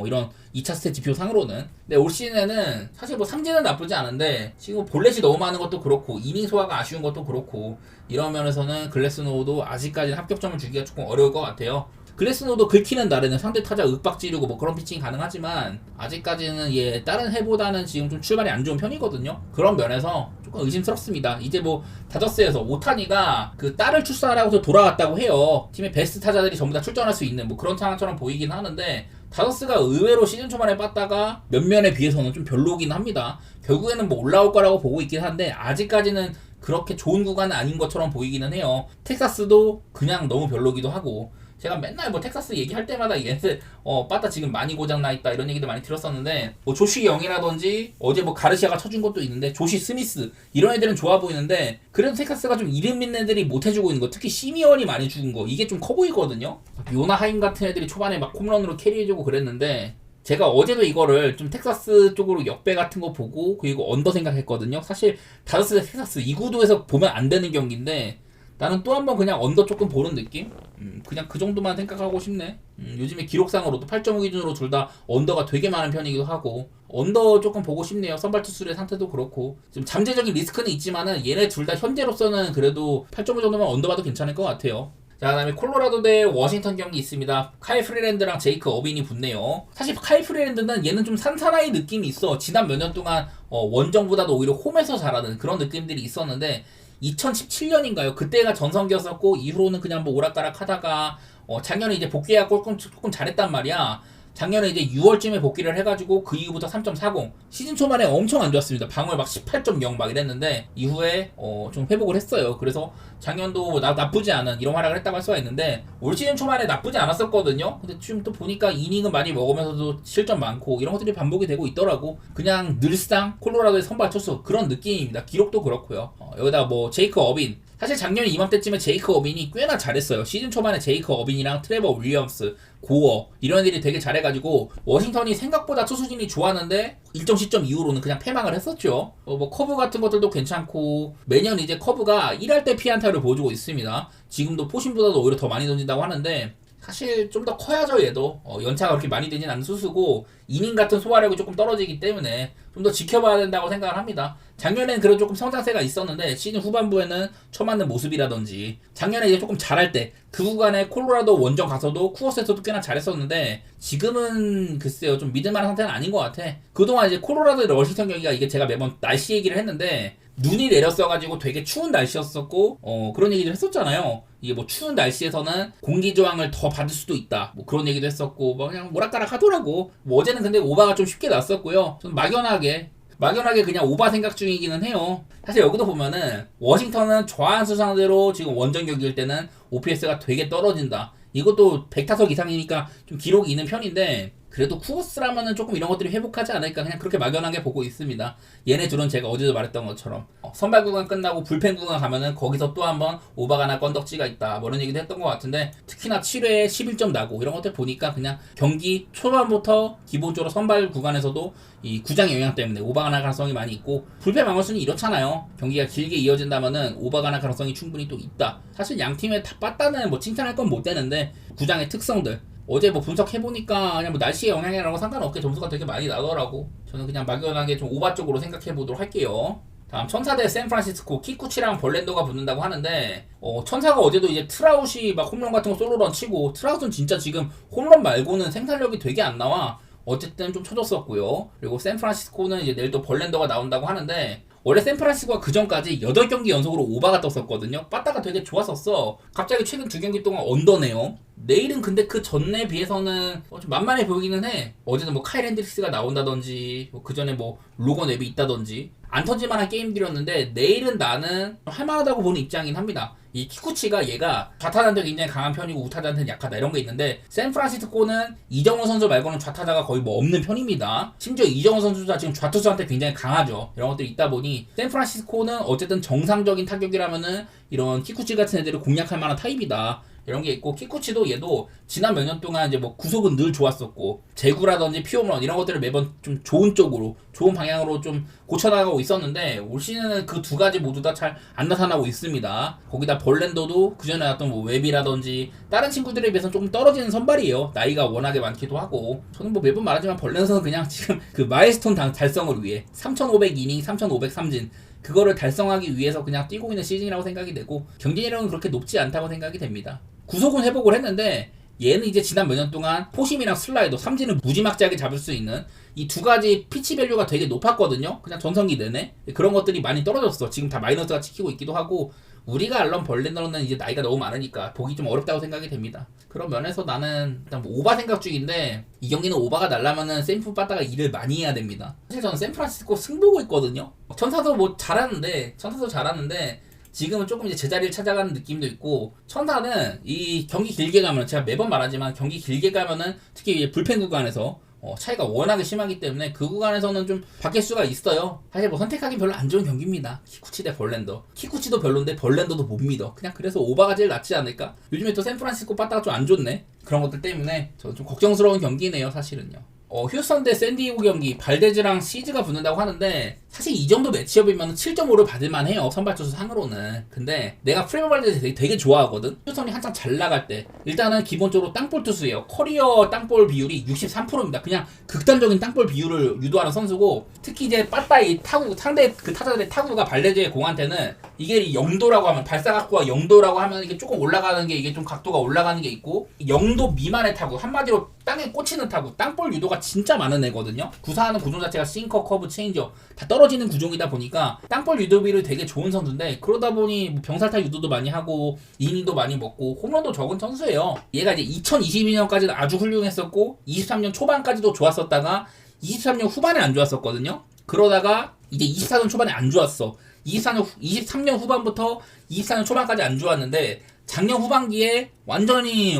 이런 2차 스탯 지표 상으로는. 근데 올 시즌에는 사실 뭐 삼진은 나쁘지 않은데 지금 볼넷이 너무 많은 것도 그렇고 이닝 소화가 아쉬운 것도 그렇고 이런 면에서는 글래스노우도 아직까지는 합격점을 주기가 조금 어려울 것 같아요. 글래스노도 긁히는 날에는 상대 타자 윽박 지르고 뭐 그런 피칭이 가능하지만 아직까지는 다른 해보다는 지금 좀 출발이 안 좋은 편이거든요. 그런 면에서 조금 의심스럽습니다. 이제 뭐 다저스에서 오타니가 그 딸을 출산하고서 돌아왔다고 해요. 팀의 베스트 타자들이 전부 다 출전할 수 있는 뭐 그런 상황처럼 보이긴 하는데 다저스가 의외로 시즌 초반에 빠다가 몇면에 비해서는 좀 별로긴 합니다. 결국에는 뭐 올라올 거라고 보고 있긴 한데 아직까지는 그렇게 좋은 구간은 아닌 것처럼 보이기는 해요. 텍사스도 그냥 너무 별로기도 하고 제가 맨날 뭐 텍사스 얘기할 때마다 얘네들 빠따 지금 많이 고장나 있다 이런 얘기도 많이 들었었는데 뭐 조시 영이라든지 어제 뭐 가르시아가 쳐준 것도 있는데 조시 스미스 이런 애들은 좋아 보이는데 그래도 텍사스가 좀 이름 있는 애들이 못 해주고 있는 거 특히 시미언이 많이 죽은 거 이게 좀 커 보이거든요. 요나 하임 같은 애들이 초반에 막 홈런으로 캐리해주고 그랬는데 제가 어제도 이거를 좀 텍사스 쪽으로 역배 같은 거 보고 그리고 언더 생각했거든요. 사실 다저스 대 텍사스 이 구도에서 보면 안 되는 경기인데 나는 또 한 번 그냥 언더 조금 보는 느낌? 그냥 그 정도만 생각하고 싶네. 요즘에 기록상으로도 8.5 기준으로 둘 다 언더가 되게 많은 편이기도 하고 언더 조금 보고 싶네요. 선발 투수의 상태도 그렇고 지금 잠재적인 리스크는 있지만은 얘네 둘 다 현재로서는 그래도 8.5 정도면 언더 봐도 괜찮을 것 같아요. 자, 그다음에 콜로라도 대 워싱턴 경기 있습니다. 카일 프리랜드랑 제이크 어빈이 붙네요. 사실 카일 프리랜드는 얘는 좀 산사나이 느낌이 있어. 지난 몇 년 동안 원정보다도 오히려 홈에서 잘하는 그런 느낌들이 있었는데 2017년인가요? 그때가 전성기였었고 이후로는 그냥 뭐 오락가락 하다가 작년에 이제 복귀하고 조금 잘했단 말이야. 작년에 이제 6월쯤에 복귀를 해가지고 그 이후부터 3.40 시즌 초반에 엄청 안 좋았습니다. 방울 막 18.0 막 이랬는데 이후에 좀 회복을 했어요. 그래서 작년도 뭐 나쁘지 않은 이런 활약을 했다고 할 수가 있는데 올 시즌 초반에 나쁘지 않았었거든요. 근데 지금 또 보니까 이닝은 많이 먹으면서도 실점 많고 이런 것들이 반복이 되고 있더라고. 그냥 늘상 콜로라도의 선발 투수 그런 느낌입니다. 기록도 그렇고요. 여기다 뭐 제이크 어빈 사실 작년 이맘때쯤에 제이크 어빈이 꽤나 잘했어요. 시즌 초반에 제이크 어빈이랑 트레버 윌리엄스, 고어 이런 애들이 되게 잘해가지고 워싱턴이 생각보다 투수진이 좋았는데 일정 시점 이후로는 그냥 패망을 했었죠. 뭐 커브 같은 것들도 괜찮고 매년 이제 커브가 1할 때 피안타를 보여주고 있습니다. 지금도 포심보다도 오히려 더 많이 던진다고 하는데 사실 좀 더 커야죠. 얘도 연차가 그렇게 많이 되진 않는 투수고 이닝 같은 소화력이 조금 떨어지기 때문에 좀 더 지켜봐야 된다고 생각을 합니다. 작년에는 그래도 조금 성장세가 있었는데 시즌 후반부에는 처맞는 모습이라든지 작년에 이제 조금 잘할 때 그 구간에 콜로라도 원정 가서도 쿠어스에서도 꽤나 잘했었는데 지금은 글쎄요 좀 믿을만한 상태는 아닌 것 같아. 그동안 이제 콜로라도 워싱턴 경기가 이게 제가 매번 날씨 얘기를 했는데 눈이 내렸어가지고 되게 추운 날씨였었고 그런 얘기도 했었잖아요. 이게 뭐 추운 날씨에서는 공기 저항을 더 받을 수도 있다 뭐 그런 얘기도 했었고 뭐 그냥 오락가락 하더라고. 뭐 어제는 근데 오바가 좀 쉽게 났었고요. 좀 막연하게 그냥 오바 생각 중이기는 해요. 사실 여기도 보면은 워싱턴은 좌한수 상대로 지금 원정 경기일 때는 OPS가 되게 떨어진다. 이것도 100타석 이상이니까 좀 기록이 있는 편인데 그래도 쿠보스라면은 조금 이런 것들이 회복하지 않을까 그냥 그렇게 막연하게 보고 있습니다. 얘네 둘은 제가 어제도 말했던 것처럼 선발 구간 끝나고 불펜 구간 가면은 거기서 또 한번 오바가나 건덕지가 있다 뭐 이런 얘기도 했던 것 같은데 특히나 7회에 11점 나고 이런 것들 보니까 그냥 경기 초반부터 기본적으로 선발 구간에서도 이 구장 영향 때문에 오바가나 가능성이 많이 있고 불펜 망원수는 이렇잖아요. 경기가 길게 이어진다면은 오바가나 가능성이 충분히 또 있다. 사실 양 팀의 다 빠따는 뭐 칭찬할 건 못 되는데 구장의 특성들 어제 뭐 분석해보니까 그냥 뭐 날씨의 영향이라고 상관없게 점수가 되게 많이 나더라고. 저는 그냥 막연하게 좀 오바 쪽으로 생각해보도록 할게요. 다음 천사 대 샌프란시스코 키쿠치랑 벌랜더가 붙는다고 하는데 천사가 어제도 이제 트라웃이 막 홈런 같은 거 솔로런 치고 트라웃은 진짜 지금 홈런 말고는 생산력이 되게 안 나와. 어쨌든 좀 쳐졌었고요. 그리고 샌프란시스코는 이제 내일 또 벌랜더가 나온다고 하는데 원래 샌프란시스코가 그 전까지 8경기 연속으로 오바가 떴었거든요. 빠따가 되게 좋았었어. 갑자기 최근 2경기 동안 언더네요. 내일은 근데 그 전에 비해서는 좀 만만해 보이기는 해. 어제는 뭐 카일 핸드릭스가 나온다든지 뭐 그 전에 뭐 로건 웹이 있다든지 안 터질만한 게임들이었는데 내일은 나는 할만하다고 보는 입장이긴 합니다. 이 키쿠치가 얘가 좌타자한테 굉장히 강한 편이고 우타자한테는 약하다 이런 게 있는데 샌프란시스코는 이정우 선수 말고는 좌타자가 거의 뭐 없는 편입니다. 심지어 이정우 선수가 지금 좌투수한테 굉장히 강하죠. 이런 것들이 있다 보니 샌프란시스코는 어쨌든 정상적인 타격이라면은 이런 키쿠치 같은 애들을 공략할 만한 타입이다. 이런 게 있고 키쿠치도 얘도 지난 몇 년 동안 이제 뭐 구속은 늘 좋았었고 제구라든지 피홈런 이런 것들을 매번 좀 좋은 쪽으로 좋은 방향으로 좀 고쳐나가고 있었는데 올 시즌은 그 두 가지 모두 다 잘 안 나타나고 있습니다. 거기다 벌랜더도 그전에 나왔던 뭐 웹이라든지 다른 친구들에 비해서는 조금 떨어지는 선발이에요. 나이가 워낙에 많기도 하고 저는 뭐 매번 말하지만 벌랜더는 그냥 지금 그 마일스톤 달성을 위해 3500이닝 3503진 그거를 달성하기 위해서 그냥 뛰고 있는 시즌이라고 생각이 되고 경쟁력은 그렇게 높지 않다고 생각이 됩니다. 구속은 회복을 했는데 얘는 이제 지난 몇 년 동안 포심이랑 슬라이더, 삼진을 무지막지하게 잡을 수 있는 이 두 가지 피치 밸류가 되게 높았거든요. 그냥 전성기 내내 그런 것들이 많이 떨어졌어. 지금 다 마이너스가 찍히고 있기도 하고 우리가 알던 벌랜더는 이제 나이가 너무 많으니까 보기 좀 어렵다고 생각이 됩니다. 그런 면에서 나는 일단 뭐 오바 생각 중인데 이 경기는 오바가 날라면은 샌프 빠따가 일을 많이 해야 됩니다. 사실 저는 샌프란시스코 승보고 있거든요. 천사도 뭐 잘하는데 지금은 조금 이제 제자리를 찾아가는 느낌도 있고 천사는 이 경기 길게 가면 제가 매번 말하지만 경기 길게 가면은 특히 불펜 구간에서 차이가 워낙에 심하기 때문에 그 구간에서는 좀 바뀔 수가 있어요. 사실 뭐 선택하기 별로 안 좋은 경기입니다. 키쿠치 대 벌랜더. 키쿠치도 별론데 벌랜더도 못 믿어. 그냥 그래서 오바가 제일 낫지 않을까? 요즘에 또 샌프란시스코 빠따가 좀 안 좋네. 그런 것들 때문에 저는 좀 걱정스러운 경기네요, 사실은요. 휴스턴 대 샌디에고 경기 발데즈랑 시즈가 붙는다고 하는데 사실 이 정도 매치업이면 7.5를 받을만 해요. 선발 투수 상으로는. 근데 내가 프레머 발데즈 되게 좋아하거든. 휴스턴이 한창 잘 나갈 때 일단은 기본적으로 땅볼 투수예요. 커리어 땅볼 비율이 63%입니다. 그냥 극단적인 땅볼 비율을 유도하는 선수고 특히 이제 빠따이 타구 상대 그 타자들의 타구가 발데즈의 공한테는 이게 0도라고 하면 발사각도가 0도라고 하면 이게 조금 올라가는 게 이게 좀 각도가 올라가는 게 있고 0도 미만의 타구 한마디로 땅에 꽂히는 타구 땅볼 유도가 진짜 많은 애거든요. 구사하는 구종 자체가 싱커, 커브, 체인저 다 떨어지는 구종이다 보니까 땅볼 유도비를 되게 좋은 선수인데 그러다 보니 뭐 병살타 유도도 많이 하고 이닝도 많이 먹고 홈런도 적은 선수예요. 얘가 이제 2022년까지는 아주 훌륭했었고 23년 초반까지도 좋았었다가 23년 후반에 안 좋았었거든요. 그러다가 이제 24년 초반에 안 좋았어. 23년 후반부터 24년 초반까지 안 좋았는데 작년 후반기에 완전히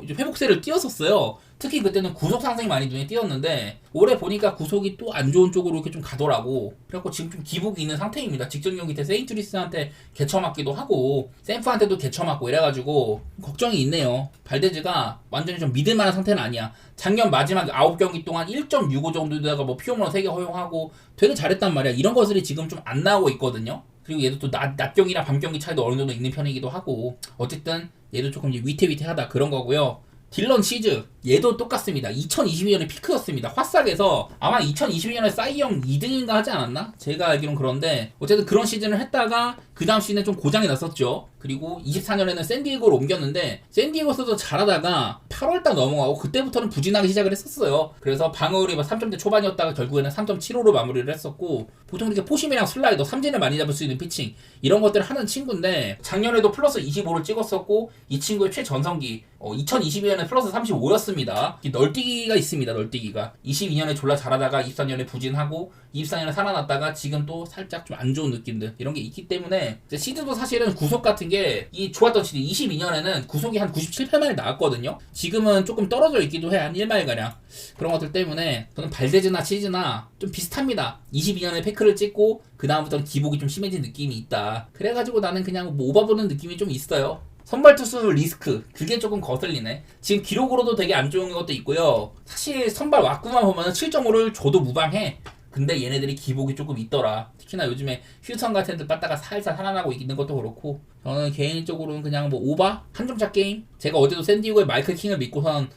이제 회복세를 띄었었어요. 특히 그때는 구속 상승이 많이 눈에 띄었는데 올해 보니까 구속이 또 안 좋은 쪽으로 이렇게 좀 가더라고. 그래갖고 지금 좀 기복이 있는 상태입니다. 직전 경기 때 세인트루이스한테 개쳐맞기도 하고 샌프한테도 개쳐맞고 이래가지고 걱정이 있네요. 발데즈가 완전히 좀 믿을만한 상태는 아니야. 작년 마지막 9경기 동안 1.65 정도에다가 뭐 피홈런 3개 허용하고 되게 잘했단 말이야. 이런 것들이 지금 좀 안 나오고 있거든요. 그리고 얘도 또 낮경이랑 밤경기 차이도 어느 정도 있는 편이기도 하고 어쨌든 얘도 조금 이제 위태위태하다 그런 거고요. 딜런 시즈 얘도 똑같습니다. 2022년에 피크였습니다. 화싹에서 아마 2022년에 싸이형 2등인가 하지 않았나? 제가 알기로는 그런데 어쨌든 그런 시즌을 했다가 그 다음 시즌에 좀 고장이 났었죠. 그리고 24년에는 샌디에고로 옮겼는데 샌디에고에서도 잘하다가 8월달 넘어가고 그때부터는 부진하기 시작을 했었어요. 그래서 방어율이 3점대 초반이었다가 결국에는 3.75로 마무리를 했었고 보통 이렇게 포심이랑 슬라이더 삼진을 많이 잡을 수 있는 피칭 이런 것들을 하는 친구인데 작년에도 플러스 25를 찍었었고 이 친구의 최전성기 2022년에 플러스 35였습니다. 없습니다. 이 널뛰기가 있습니다. 널뛰기가 22년에 졸라 잘하다가 24년에 부진하고 24년에 살아났다가 지금 또 살짝 좀 안 좋은 느낌들 이런 게 있기 때문에 시드도 사실은 구속 같은 게 이 좋았던 시드 22년에는 구속이 한 97%마일 나왔거든요. 지금은 조금 떨어져 있기도 해. 한 1마일가량. 그런 것들 때문에 저는 발데즈나 시즈나 좀 비슷합니다. 22년에 패크를 찍고 그 다음부터는 기복이 좀 심해진 느낌이 있다. 그래가지고 나는 그냥 뭐 오바보는 느낌이 좀 있어요. 선발 투수 리스크 그게 조금 거슬리네. 지금 기록으로도 되게 안 좋은 것도 있고요. 사실 선발 왁구만 보면 7.5를 줘도 무방해. 근데 얘네들이 기복이 조금 있더라. 특히나 요즘에 휴턴 같은 애들 빠따가 살살 살아나고 있는 것도 그렇고 저는 개인적으로는 그냥 뭐 오바? 한 점차 게임? 제가 어제도 샌디에고의 마이클 킹을 믿고선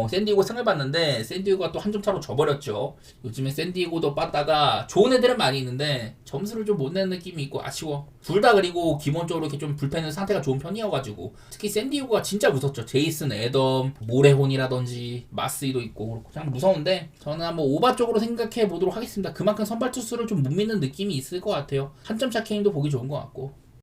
샌디에고 승을 봤는데 샌디에고가 또 한 점 차로 져버렸죠. 요즘에 샌디에고도 빠따가 좋은 애들은 많이 있는데 점수를 좀 못 내는 느낌이 있고 아쉬워. 둘 다 그리고 기본적으로 이렇게 좀 불펜은 상태가 좋은 편이어가지고 특히 샌디에고가 진짜 무섭죠. 제이슨 애덤, 모레혼이라든지 마스이도 있고 그렇고 그냥 무서운데 저는 한번 오바 쪽으로 생각해 보도록 하겠습니다. 그만큼 선발 투수를 좀 못 믿는 느낌이 있을 것 같아요. 한 점 차 게임도 보기 좋은 것 같고